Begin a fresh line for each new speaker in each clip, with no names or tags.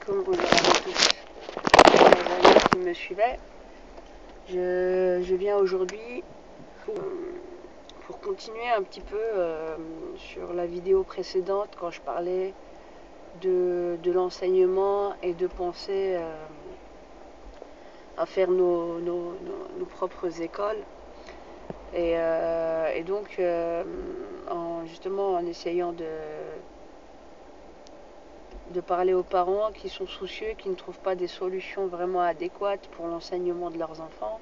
alaikum, bonjour à tous les amis qui me suivaient. Je viens aujourd'hui pour continuer un petit peu sur la vidéo précédente quand je parlais de l'enseignement et de penser à faire nos propres écoles. Et donc, justement en essayant de parler aux parents qui sont soucieux, qui ne trouvent pas des solutions vraiment adéquates pour l'enseignement de leurs enfants.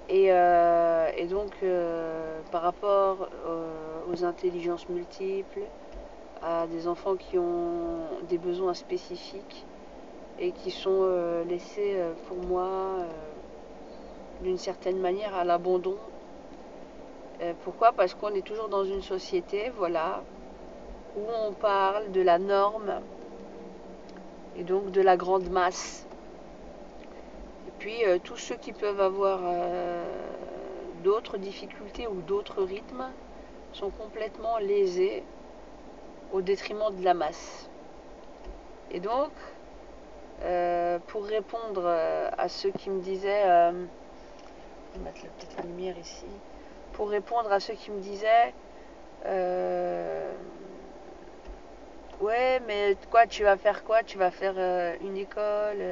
Et donc, par rapport aux intelligences multiples, à des enfants qui ont des besoins spécifiques et qui sont laissés, pour moi, d'une certaine manière à l'abandon. Pourquoi ? Parce qu'on est toujours dans une société, voilà, où on parle de la norme et donc de la grande masse. Et puis tous ceux qui peuvent avoir d'autres difficultés ou d'autres rythmes sont complètement lésés au détriment de la masse. Et donc, pour répondre à ceux qui me disaient, je vais mettre peut-être la lumière ici, pour répondre à ceux qui me disaient ouais, mais quoi, tu vas faire quoi? Tu vas faire une école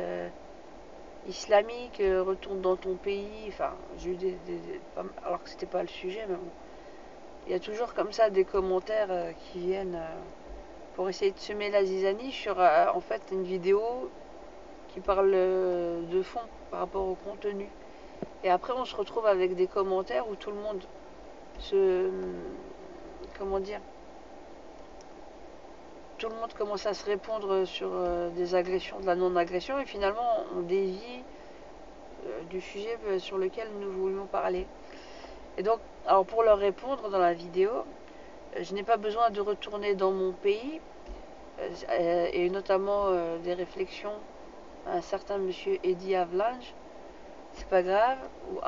islamique, retourne dans ton pays. Enfin, j'ai eu alors que c'était pas le sujet, mais bon. Il y a toujours comme ça des commentaires qui viennent pour essayer de semer la zizanie sur en fait une vidéo qui parle de fond par rapport au contenu. Et après, on se retrouve avec des commentaires où tout le monde comment dire, tout le monde commence à se répondre sur des agressions, de la non-agression, et finalement on dévie du sujet sur lequel nous voulions parler. Et donc, alors pour leur répondre dans la vidéo, je n'ai pas besoin de retourner dans mon pays, et notamment des réflexions à un certain monsieur Eddy Havelange, c'est pas grave, ou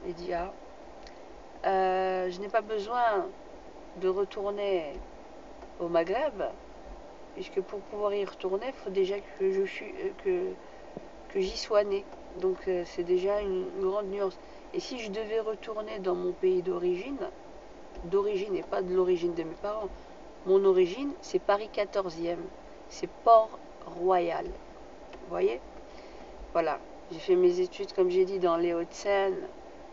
Eddy A. Je n'ai pas besoin de retourner au Maghreb, puisque pour pouvoir y retourner, il faut déjà que j'y sois né. Donc c'est déjà une grande nuance. Et si je devais retourner dans mon pays d'origine et pas de l'origine de mes parents, mon origine c'est Paris 14e, c'est Port-Royal. Vous voyez ? Voilà, j'ai fait mes études, comme j'ai dit, dans les Hauts-de-Seine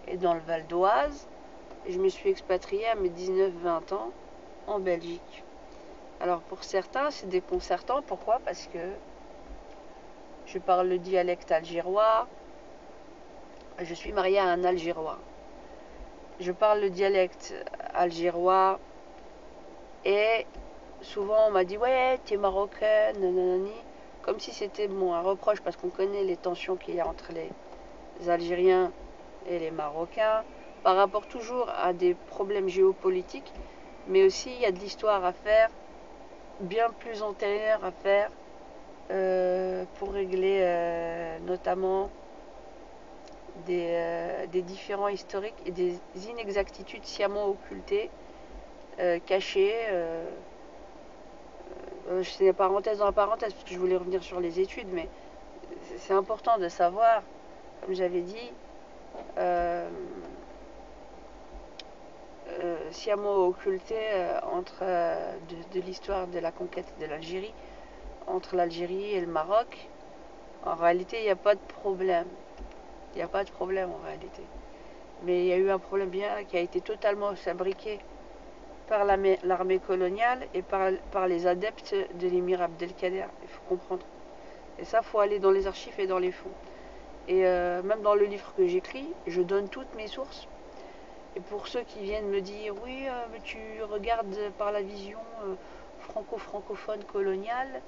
et dans le Val d'Oise. Et je me suis expatriée à mes 19-20 ans en Belgique. Alors pour certains, c'est déconcertant. Pourquoi ? Parce que je parle le dialecte algérois. Je suis mariée à un Algérois. Je parle le dialecte algérois. Et souvent on m'a dit « Ouais, tu es marocaine, nanani », comme si c'était un reproche, parce qu'on connaît les tensions qu'il y a entre les Algériens et les Marocains, par rapport toujours à des problèmes géopolitiques, mais aussi il y a de l'histoire à faire, bien plus antérieure à faire, pour régler notamment des différends historiques et des inexactitudes sciemment occultées, cachées. Je fais des parenthèses dans la parenthèse parce que je voulais revenir sur les études, mais c'est important de savoir, comme j'avais dit, sciemment occulté entre de l'histoire de la conquête de l'Algérie, entre l'Algérie et le Maroc. En réalité, il n'y a pas de problème. Il n'y a pas de problème en réalité. Mais il y a eu un problème bien qui a été totalement fabriqué par l'armée coloniale et par les adeptes de l'émir Abdelkader. Il faut comprendre. Et ça, il faut aller dans les archives et dans les fonds. Et même dans le livre que j'écris, je donne toutes mes sources. Et pour ceux qui viennent me dire « Oui, mais tu regardes par la vision franco-francophone coloniale »,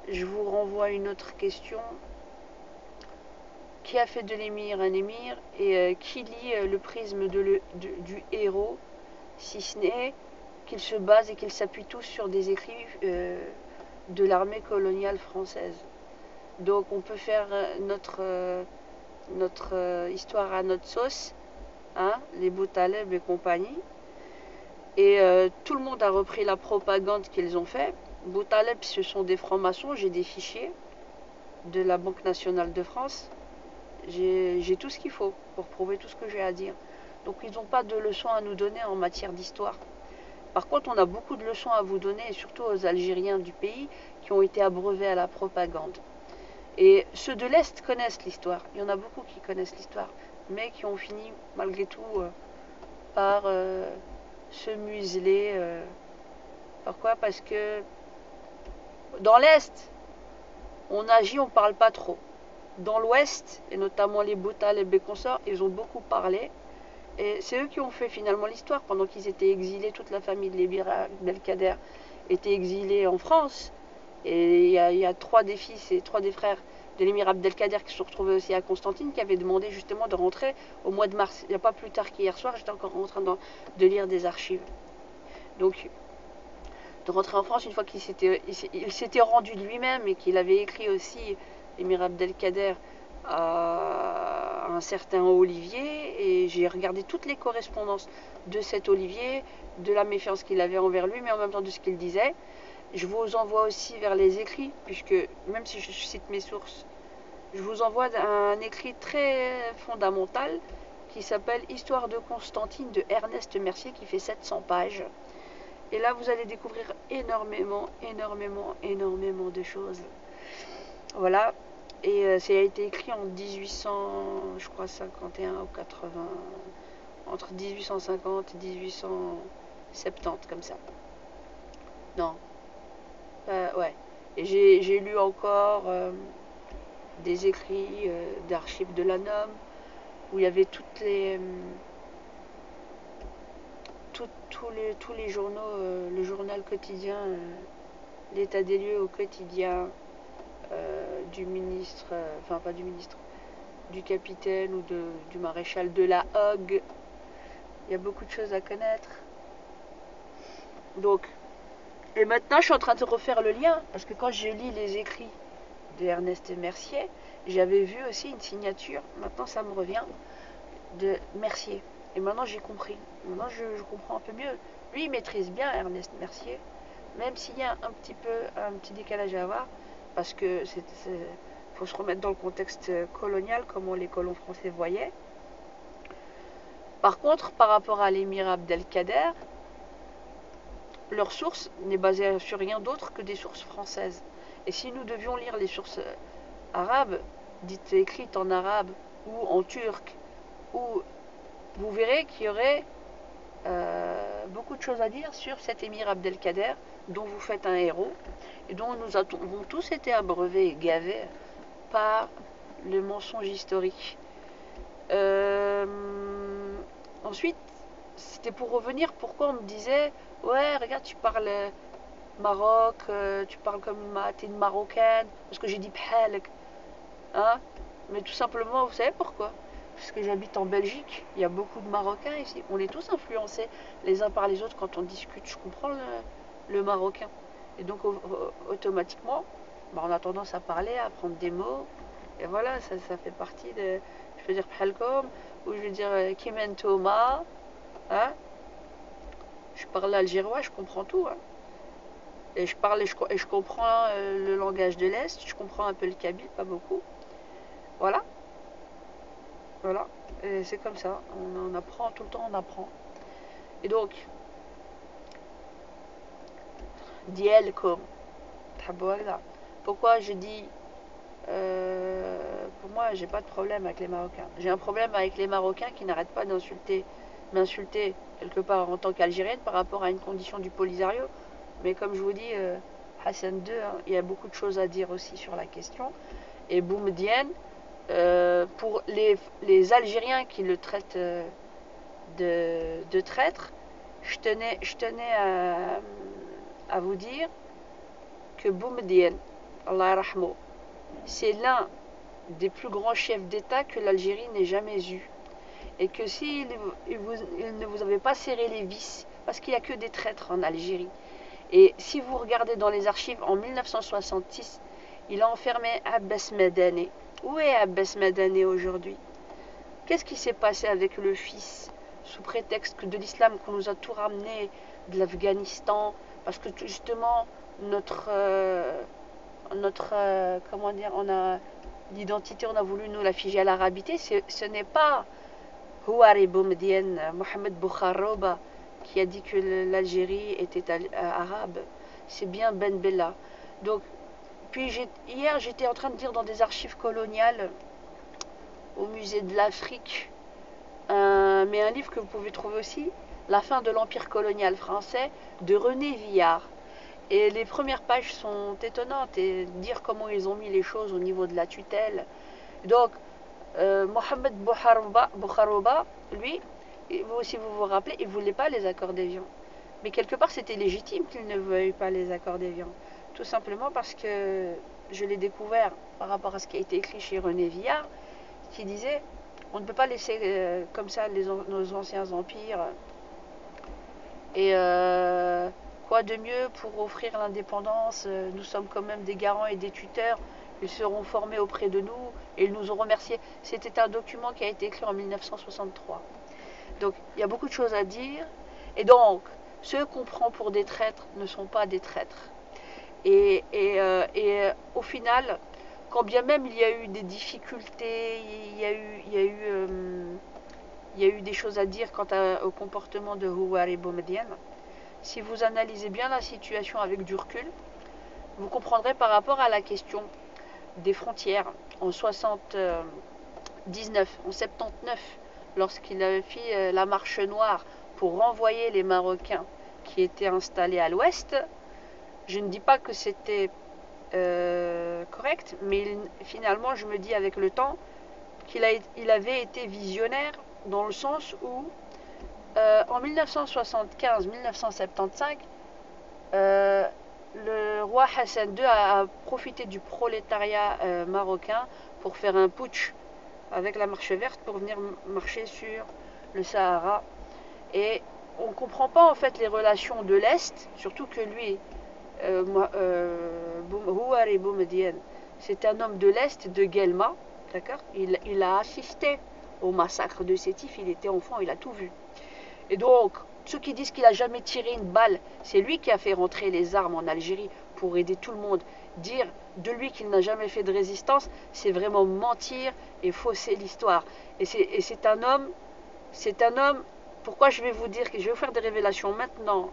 je vous renvoie à une autre question. Qui a fait de l'émir un émir et qui lit le prisme du héros, si ce n'est qu'il se base et qu'il s'appuie tous sur des écrits de l'armée coloniale française. Donc on peut faire notre histoire à notre sauce, hein, les Boutaleb et compagnie. Et tout le monde a repris la propagande qu'ils ont fait. Boutaleb, ce sont des francs-maçons, j'ai des fichiers. de la Banque nationale de France, j'ai tout ce qu'il faut pour prouver tout ce que j'ai à dire. Donc ils n'ont pas de leçons à nous donner en matière d'histoire. Par contre, on a beaucoup de leçons à vous donner, et surtout aux Algériens du pays qui ont été abreuvés à la propagande. Et ceux de l'Est connaissent l'histoire. Il y en a beaucoup qui connaissent l'histoire, mais qui ont fini malgré tout par se museler. Pourquoi? Parce que dans l'Est, on agit, on ne parle pas trop. Dans l'Ouest, et notamment les Boutas, les Béconsorts, ils ont beaucoup parlé. Et c'est eux qui ont fait finalement l'histoire. Pendant qu'ils étaétaient exilés, toute la famille de l'Émir Abdelkader était exilée en France. Et il y a 3 des fils et 3 des frères de l'émir Abdelkader qui se sont retrouvés aussi à Constantine, qui avaient demandé justement de rentrer au mois de mars. Il n'y a pas plus tard qu'hier soir, j'étais encore en train de lire des archives. Donc, de rentrer en France une fois qu'il s'était rendu de lui-même et qu'il avait écrit aussi, l'émir Abdelkader, à un certain Olivier, et j'ai regardé toutes les correspondances de cet Olivier, de la méfiance qu'il avait envers lui, mais en même temps de ce qu'il disait. Je vous envoie aussi vers les écrits, puisque même si je cite mes sources, je vous envoie un écrit très fondamental qui s'appelle Histoire de Constantine de Ernest Mercier, qui fait 700 pages. Et là, vous allez découvrir énormément de choses. Voilà. Et ça a été écrit en 1800, je crois 51 ou 80, entre 1850 et 1870, comme ça. Non. Ouais. Et j'ai lu encore des écrits d'archives de l'ANOM, où il y avait toutes les... tous les journaux, le journal quotidien, l'état des lieux au quotidien du ministre, enfin pas du ministre, du capitaine ou du maréchal de la Hogue. Il y a beaucoup de choses à connaître. Donc, et maintenant je suis en train de refaire le lien, parce que quand je lis les écrits de Ernest Mercier, j'avais vu aussi une signature, maintenant ça me revient, de Mercier. Et maintenant j'ai compris. Maintenant je comprends un peu mieux. Lui il maîtrise bien Ernest Mercier, même s'il y a un petit décalage à avoir, parce que faut se remettre dans le contexte colonial, comment les colons français voyaient. Par contre, par rapport à l'émir Abdelkader, leur source n'est basée sur rien d'autre que des sources françaises. Et si nous devions lire les sources arabes, dites écrites en arabe ou en turc, ou vous verrez qu'il y aurait beaucoup de choses à dire sur cet émir Abdelkader, dont vous faites un héros, et dont nous avons tous été abreuvés et gavés par le mensonge historique. Ensuite, c'était pour revenir, pourquoi on me disait, ouais, regarde, tu parles Maroc, tu parles comme t'es une Marocaine, parce que j'ai dit Phalek, hein, mais tout simplement, vous savez pourquoi? Parce que j'habite en Belgique, il y a beaucoup de Marocains ici, on est tous influencés les uns par les autres quand on discute, je comprends le marocain, et donc automatiquement, bah, on a tendance à parler, à apprendre des mots, et voilà, ça fait partie de, je veux dire Phalkom, ou je veux dire Kimen Toma, hein, je parle algérois, je comprends tout, hein. Et je parle et je comprends le langage de l'Est, je comprends un peu le kabyle, pas beaucoup. Voilà. Voilà. Et c'est comme ça. On apprend tout le temps, on apprend. Et donc, Dielkom. Pourquoi je dis pour moi, j'ai pas de problème avec les Marocains. J'ai un problème avec les Marocains qui n'arrêtent pas m'insulter quelque part en tant qu'Algérienne par rapport à une condition du Polisario. Mais comme je vous dis, Hassan II, hein, il y a beaucoup de choses à dire aussi sur la question. Et Boumedienne, pour les Algériens qui le traitent de traître, je tenais à vous dire que Boumedienne, Allah yarhamou, c'est l'un des plus grands chefs d'État que l'Algérie n'ait jamais eu. Et que s'il ne vous avait pas serré les vis, parce qu'il n'y a que des traîtres en Algérie, et si vous regardez dans les archives, en 1966, il a enfermé Abbas Madani. Où est Abbas Madani aujourd'hui? Qu'est-ce qui s'est passé avec le fils, sous prétexte de l'islam qu'on nous a tout ramené de l'Afghanistan, parce que justement, comment dire, on a l'identité, on a voulu nous la figer à l'arabité. Ce n'est pas Houari Boumedienne, Mohamed Bouharouba, qui a dit que l'Algérie était arabe. C'est bien Ben Bella. Donc, puis hier, j'étais en train de dire dans des archives coloniales au musée de l'Afrique, mais un livre que vous pouvez trouver aussi, La fin de l'Empire colonial français, de René Villard. Et les premières pages sont étonnantes, et dire comment ils ont mis les choses au niveau de la tutelle. Donc, Mohamed Bouharouba, lui, si vous vous rappelez, il ne voulait pas les accords d'Évian. Mais quelque part, c'était légitime qu'il ne veuille pas les accords d'Évian. Tout simplement parce que je l'ai découvert par rapport à ce qui a été écrit chez René Villard, qui disait on ne peut pas laisser comme ça nos anciens empires. Et quoi de mieux pour offrir l'indépendance? Nous sommes quand même des garants et des tuteurs. Ils seront formés auprès de nous et ils nous ont remerciés. C'était un document qui a été écrit en 1963. Donc il y a beaucoup de choses à dire. Et donc, ceux qu'on prend pour des traîtres ne sont pas des traîtres. Et au final, quand bien même il y a eu des difficultés, il y a eu des choses à dire quant au comportement de Houari Boumedienne, si vous analysez bien la situation avec du recul, vous comprendrez par rapport à la question des frontières en 79, en 79, lorsqu'il avait fait la marche noire pour renvoyer les Marocains qui étaient installés à l'ouest. Je ne dis pas que c'était correct, mais finalement je me dis avec le temps qu'il avait été visionnaire dans le sens où en 1975-1975 le roi Hassan II a profité du prolétariat marocain pour faire un putsch avec la marche verte pour venir marcher sur le Sahara. Et on ne comprend pas en fait les relations de l'Est, surtout que lui, Houari Boumedienne, c'est un homme de l'Est, de Guelma, d'accord. Il a assisté au massacre de Sétif, il était enfant, il a tout vu. Et donc, ceux qui disent qu'il n'a jamais tiré une balle, c'est lui qui a fait rentrer les armes en Algérie pour aider tout le monde. Dire de lui qu'il n'a jamais fait de résistance, c'est vraiment mentir et fausser l'histoire. Et c'est un homme, pourquoi je vais vous dire que je vais vous faire des révélations maintenant,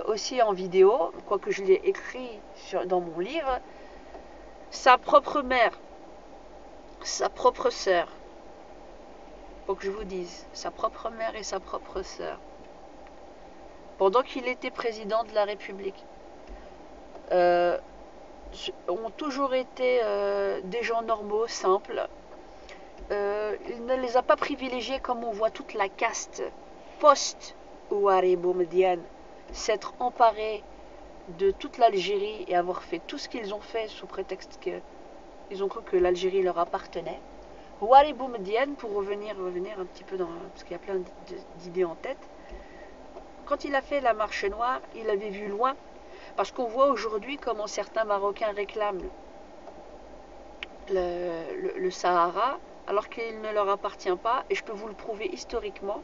aussi en vidéo, quoique je l'ai écrit dans mon livre. Sa propre mère, sa propre sœur, faut que je vous dise, sa propre mère et sa propre sœur, pendant qu'il était président de la République, ont toujours été des gens normaux, simples. Il ne les a pas privilégiés comme on voit toute la caste post-Houari Boumedienne s'être emparés de toute l'Algérie et avoir fait tout ce qu'ils ont fait sous prétexte qu'ils ont cru que l'Algérie leur appartenait. Houari Boumedienne, pour revenir un petit peu parce qu'il y a plein d'idées en tête, quand il a fait la marche noire, il avait vu loin, parce qu'on voit aujourd'hui comment certains Marocains réclament le Sahara, alors qu'il ne leur appartient pas, et je peux vous le prouver historiquement.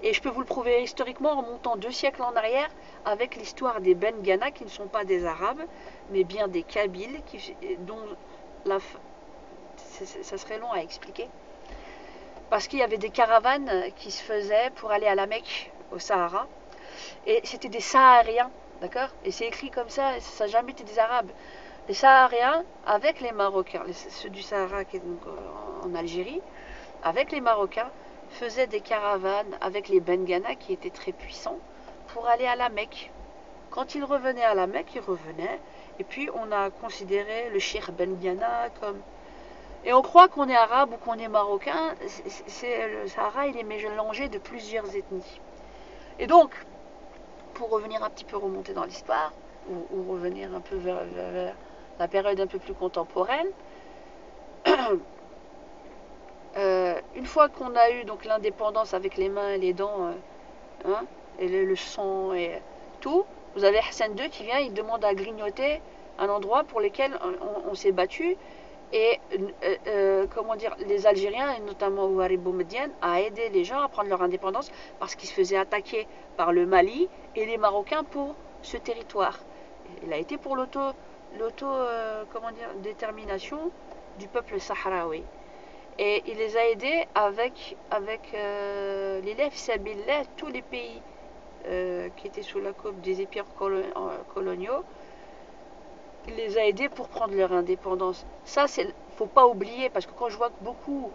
Et je peux vous le prouver historiquement en montant 2 siècles en arrière avec l'histoire des Ben Ghana, qui ne sont pas des Arabes, mais bien des Kabyles, dont ça serait long à expliquer. Parce qu'il y avait des caravanes qui se faisaient pour aller à la Mecque, au Sahara. Et c'était des Sahariens, d'accord? Et c'est écrit comme ça n'a jamais été des Arabes. Les Sahariens, avec les Marocains, ceux du Sahara qui est donc en Algérie, avec les Marocains, faisaient des caravanes avec les Ben Ghana qui étaient très puissants pour aller à la Mecque. Quand ils revenaient à la Mecque, ils revenaient, et puis on a considéré le Cheikh Ben Ghana comme... Et on croit qu'on est arabe ou qu'on est marocain, le Sahara il est mélangé de plusieurs ethnies. Et donc, pour revenir un petit peu remonter dans l'histoire, ou revenir un peu vers la période un peu plus contemporaine, une fois qu'on a eu donc l'indépendance avec les mains et les dents, et le sang et tout, vous avez Hassan II qui vient, il demande à grignoter un endroit pour lequel on s'est battu, et comment dire, les Algériens, et notamment Houari Boumedienne, a aidé les gens à prendre leur indépendance parce qu'ils se faisaient attaquer par le Mali et les Marocains pour ce territoire. Il a été pour comment dire, détermination du peuple sahraoui. Et il les a aidés avec l'élève Sabillah, tous les pays qui étaient sous la coupe des empires coloniaux, il les a aidés pour prendre leur indépendance. Ça, faut pas oublier, parce que quand je vois que beaucoup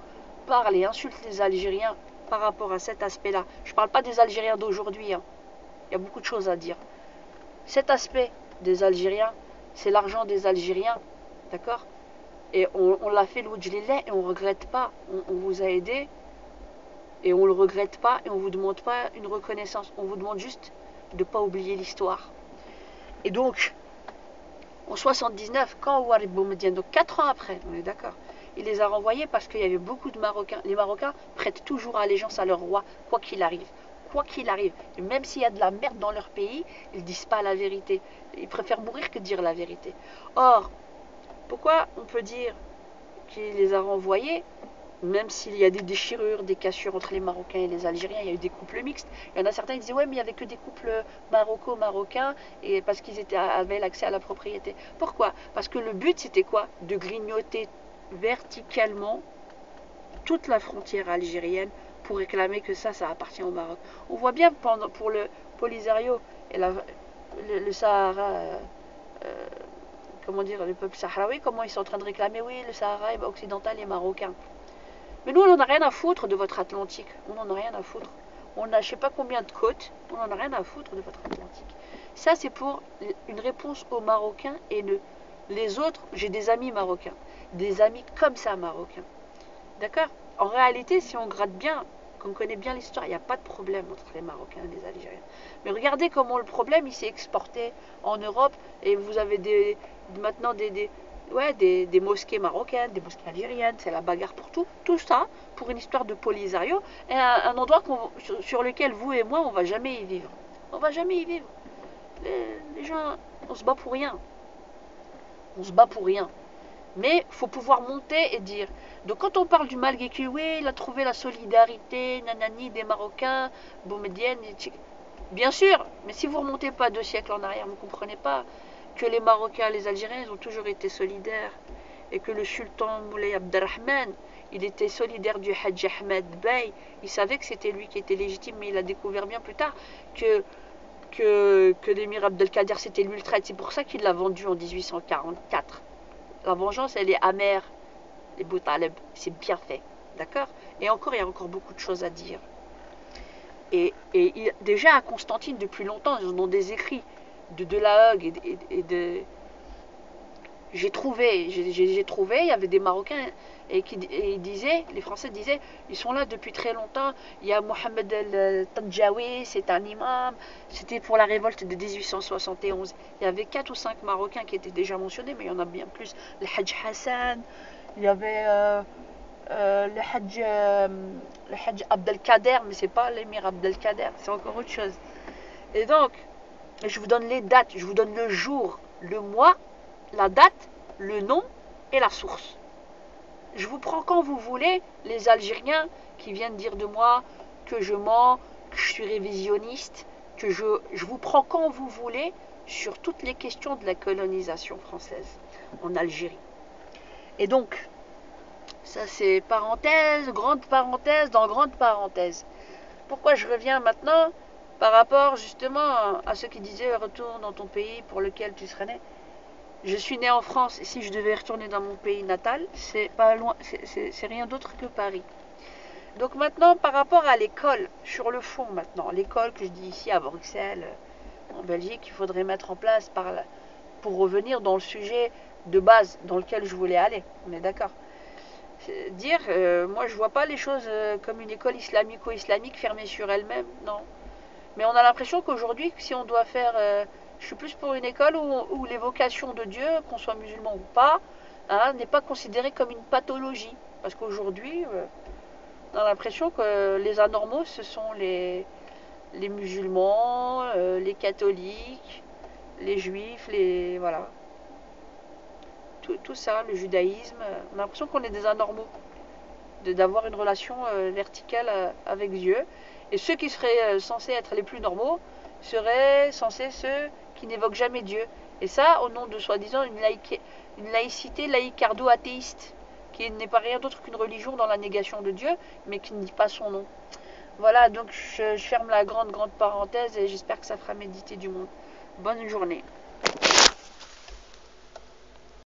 parlent et insultent les Algériens par rapport à cet aspect-là, je ne parle pas des Algériens d'aujourd'hui, hein. Il y a beaucoup de choses à dire. Cet aspect des Algériens, c'est l'argent des Algériens, d'accord? Et on l'a fait l'oujlillah et on ne regrette pas. On vous a aidé et on ne le regrette pas et on ne vous demande pas une reconnaissance. On vous demande juste de ne pas oublier l'histoire. Et donc, en 79, quand Ouarib Boumedienne, donc 4 ans après, on est d'accord, il les a renvoyés parce qu'il y avait beaucoup de Marocains. Les Marocains prêtent toujours allégeance à leur roi, quoi qu'il arrive. Quoi qu'il arrive. Et même s'il y a de la merde dans leur pays, ils ne disent pas la vérité. Ils préfèrent mourir que dire la vérité. Or, pourquoi on peut dire qu'il les a renvoyés, même s'il y a des déchirures, des cassures entre les Marocains et les Algériens, il y a eu des couples mixtes. Il y en a certains qui disaient ouais, mais il n'y avait que des couples marocains et parce qu'ils avaient l'accès à la propriété. Pourquoi? Parce que le but c'était quoi? De grignoter verticalement toute la frontière algérienne pour réclamer que ça appartient au Maroc. On voit bien pour le Polisario et le Sahara. Comment dire, le peuple sahraoui, comment ils sont en train de réclamer, oui, le Sahara occidental est marocain. Mais nous, on n'en a rien à foutre de votre Atlantique. On n'en a rien à foutre. On a je ne sais pas combien de côtes. On n'en a rien à foutre de votre Atlantique. Ça, c'est pour une réponse aux Marocains et les autres. J'ai des amis marocains. Des amis comme ça marocains. D'accord? En réalité, si on gratte bien, qu'on connaît bien l'histoire, il n'y a pas de problème entre les Marocains et les Algériens. Mais regardez comment le problème il s'est exporté en Europe et vous avez maintenant des mosquées marocaines, des mosquées algériennes, c'est la bagarre pour tout. Tout ça pour une histoire de Polisario et un endroit sur lequel vous et moi on va jamais y vivre. On va jamais y vivre. Les gens, on se bat pour rien. On se bat pour rien. Mais il faut pouvoir monter et dire. Donc quand on parle du Malguéki, oui, il a trouvé la solidarité, nanani, des Marocains, Boumedienne, bien sûr, mais si vous ne remontez pas 2 siècles en arrière, vous ne comprenez pas que les Marocains, les Algériens, ils ont toujours été solidaires. Et que le sultan Moulay Abdelrahman, il était solidaire du Hadj Ahmed Bey. Il savait que c'était lui qui était légitime, mais il a découvert bien plus tard que l'émir Abdelkader, c'était lui le traître. C'est pour ça qu'il l'a vendu en 1844. La vengeance, elle est amère, les Boutaleb, c'est bien fait, d'accord? Et encore, il y a encore beaucoup de choses à dire. Et déjà à Constantine, depuis longtemps, ils ont des écrits de la Hug et de... J'ai trouvé, il y avait des Marocains et ils disaient, les Français disaient, ils sont là depuis très longtemps. Il y a Mohamed el-Tadjawi, c'est un imam. C'était pour la révolte de 1871. Il y avait 4 ou 5 Marocains qui étaient déjà mentionnés, mais il y en a bien plus. Le Hadj Hassan, il y avait le Hadj Abdelkader, mais c'est pas l'émir Abdelkader, c'est encore autre chose. Et donc, je vous donne les dates, je vous donne le jour, le mois, la date, le nom et la source. Je vous prends quand vous voulez, les Algériens qui viennent dire de moi que je mens, que je suis révisionniste, que je vous prends quand vous voulez sur toutes les questions de la colonisation française en Algérie. Et donc, ça c'est parenthèse, grande parenthèse, dans grande parenthèse. Pourquoi je reviens maintenant par rapport justement à ceux qui disaient retourne dans ton pays pour lequel tu serais né. Je suis né en France et si je devais retourner dans mon pays natal, c'est pas loin, c'est rien d'autre que Paris. Donc maintenant, par rapport à l'école, sur le fond maintenant, l'école que je dis ici à Bruxelles, en Belgique, il faudrait mettre en place pour revenir dans le sujet de base dans lequel je voulais aller. On est d'accord? Dire, moi je vois pas les choses comme une école islamico-islamique fermée sur elle-même, non. Mais on a l'impression qu'aujourd'hui, si on doit faire... je suis plus pour une école où l'évocation de Dieu, qu'on soit musulman ou pas, hein, n'est pas considérée comme une pathologie. Parce qu'aujourd'hui, on a l'impression que les anormaux, ce sont les musulmans, les catholiques, les juifs, voilà. Tout ça, le judaïsme, on a l'impression qu'on est des anormaux. D'avoir une relation verticale avec Dieu. Et ceux qui seraient censés être les plus normaux seraient censés ceux qui n'évoque jamais Dieu. Et ça, au nom de soi-disant une laïcité laïcardo-athéiste, qui n'est pas rien d'autre qu'une religion dans la négation de Dieu, mais qui ne dit pas son nom. Voilà, donc je ferme la grande parenthèse et j'espère que ça fera méditer du monde. Bonne journée.